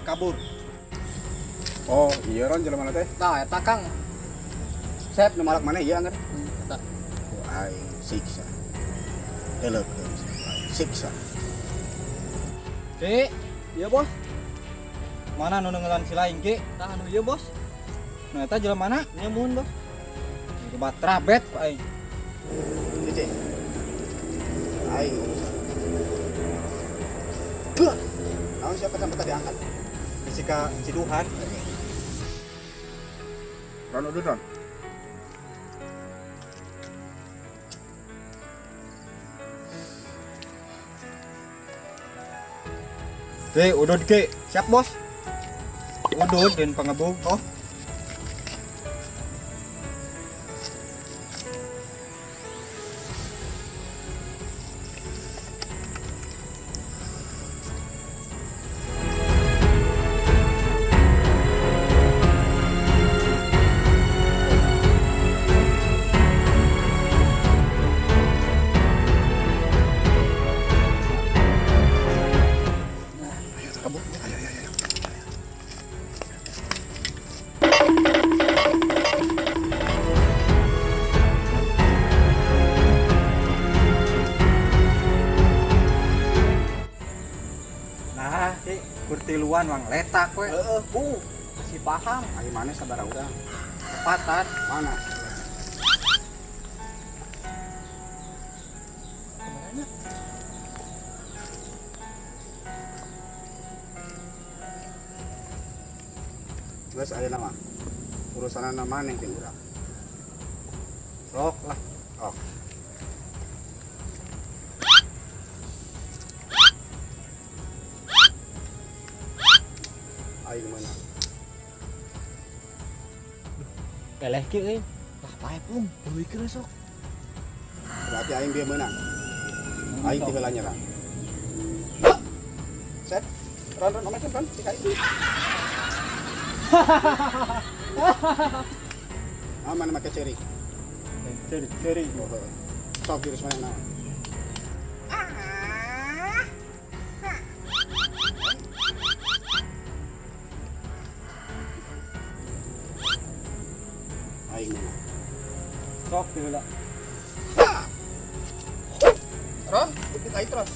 kabur. Oh iya Ron jelema teh. Tah eta Kang. Sep nu malak mana iya anggar. Eta. Ai siksa. Telekeun siksa. Ki, iya bos. Mana nu ngelan si lain Ki? Tah anu ieu bos. Nah eta jelema mana? Nyamun bos. Coba trabet Pak aing. Cici. Ai. Naon siapa sampai tadi angkat? Fisika Ciduhan. Ron udun Ron. Ki, udud Ki. Siap bos. Udud dan pangebug oh. Nah, Ki, bertiluan mang letak we. Masih paham. Ai mana sabar urang? Tepatan. Mana? Terus aya nama. Urusan nama neng jeung urang. Sok lah. Oh. Aing mana? Eleh Ki euy. Lah pae pun, deui keur sok. Berarti aing dia menang. Aing tinggal nyerang. Set. Ron omekeun kan si kai. Aman make ceri. Ceri. Sok virus mana naon? Aing mana? Sok heula. Ron, dikit aing terus.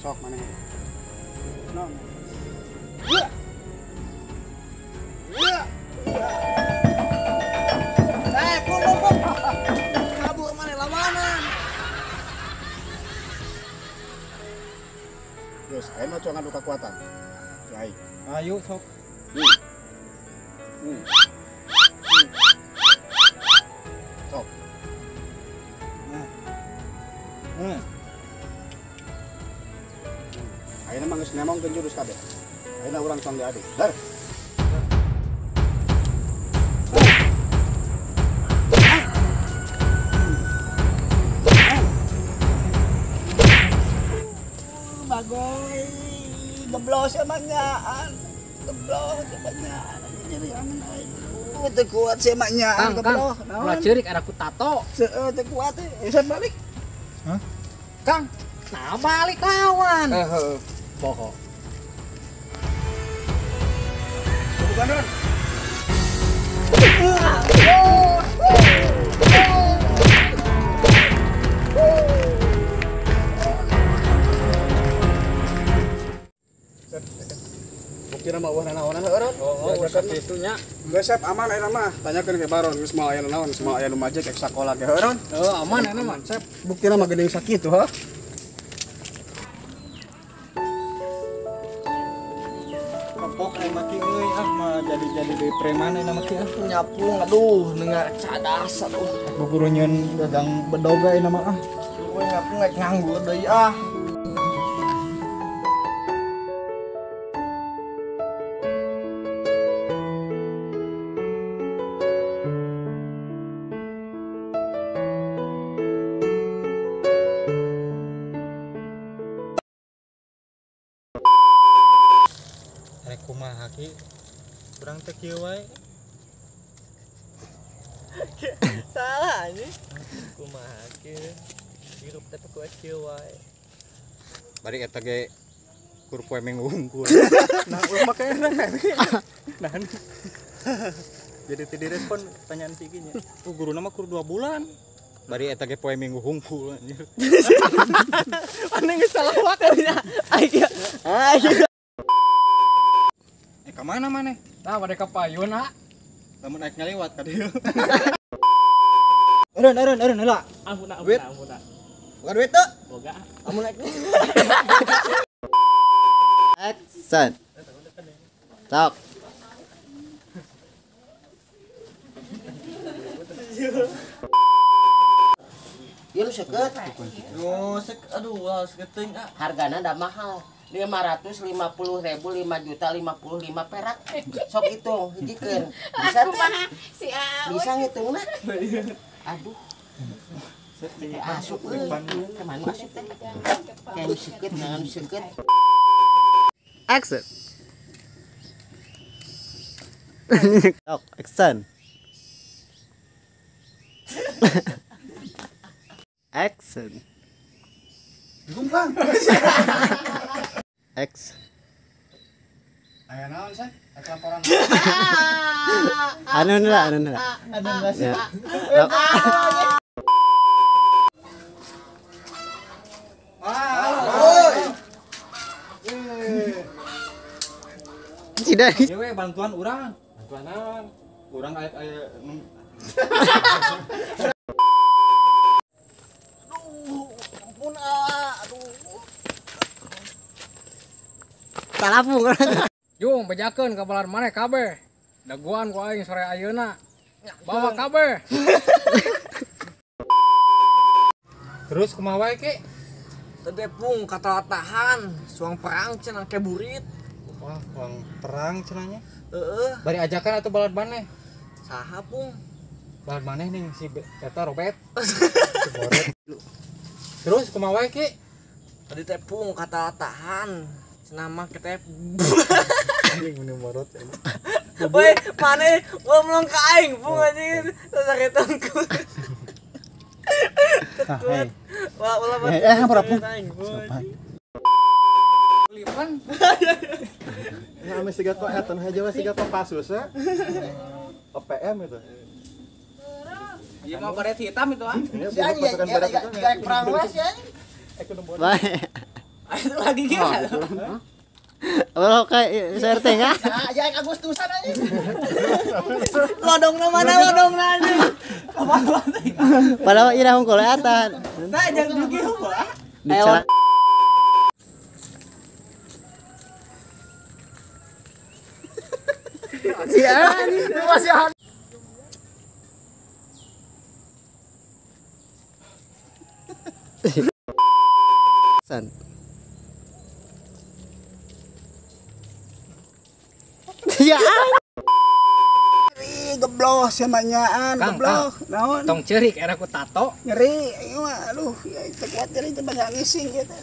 Sok mana? Non. Pun. Kabur mana lawanan. Geus, aing mah cuangan duka kekuatan. Si aing. Ayo sok. Sok. Ayeuna mah geus nemongkeun jurus kabeh. Ayeuna urang song diade. Dar. Bagoy. Geblos emangnyaan. Geblos emangnyaan. Jadi angin aing. Teu kuat si emangnyaan geblos. Ulah ceurik ada ku tato. Seueur teu kuat teh. Esan balik. Hah? Kang, nah balik lawan. Poho. Bukan Ron. Bukti nama ulah naonan heureun. Oh, sakitu nya. Geus Sep aman ayeuna mah. Tanyakeun ke Baron geus moal aya naon, moal aya nu majek ek sakola ge heureun. Aman enak mah. Sep, bukti nama geuning sakitu heuh. Kapok aing maki euy mah jadi deui preman ayeuna maki Nyapung aduh nenga cadas aduh. Guguru nyeun dagang bedoga ayeuna mah Gue nyapung nganggur deui Rek kumaha Ki? Urang teh kieu wae. Salah anjing. Kumaha kieu? Hirup teh kuat kieu wae. Bari eta ge kur poe minggu unggul. Nah, urang make enak. Nah. Jadi tidak respon pertanyaan si kinya. Guru nama kur 2 bulan. Bari eta ge poe minggu hungkul anjir. Aneh geus salah wae nya. Aya. Ka mana maneh? Tah bade ka payuna. Lamun naik ngaliwat ka dieu. Eureun heula. Ampuna. Bukan duit tuh. Boga. Amun naik. Action. Sok. Ieu lu seukeut. Aduh, sekeuting ah. Hargana da mahal 550.000 5.055 perak sok hitung hijikeun bisa teh bisa ngitungna aduh asup kemana asup teh kayak sikit dengan sikit Action. Sok, action. Action. X. Aya naon sih? Aya laporan. Anu lah. Ya. Sok. Tidak. Ieu we bantuan urang. Bantuan naon? Urang aya Talapung. Jung bejakeun ka balar maneh kabeh. Daguan ku aing sore ayeuna. Bawa kabeh. Terus kumaha wae ki? Teu pung kata tahan, suang perang cenah keburit. Wah, uang perang cenanya. Heeh, Bari ajakan atuh balad maneh. saha pung? Balad maneh ning si eta Robet. Si Boret. Terus kumaha wae ki? Tadi teh pung kata tahan. Cenah mah kita Anjing mun morot. Woi, maneh ngomong ka aing pung anjing. Sasaretongku. Tekut. Wala hampura pung. Lipan. Ya ame siga kok etan haja we siga kok pasus ya. OPM itu. Ieu mah baret hitam itu ah. Ini bukan pasukan barat itu. Kayak perang wes ya. Baik. Itu lagi gila. Kalau kayak saya tengah. Jangan Agustusan aja. Lodongna mana lodongna anjing. Padahal ira hungkul atan. Nah, jangan dugi heuh. Dicelat. Masih San. Ya. Geblos ya manyaan, Kang, geblos. Naon? Tong ceurik era ku tato. Nyeri, ieu mah aduh, ya teu kuat jadi teu banyak ngising gitu.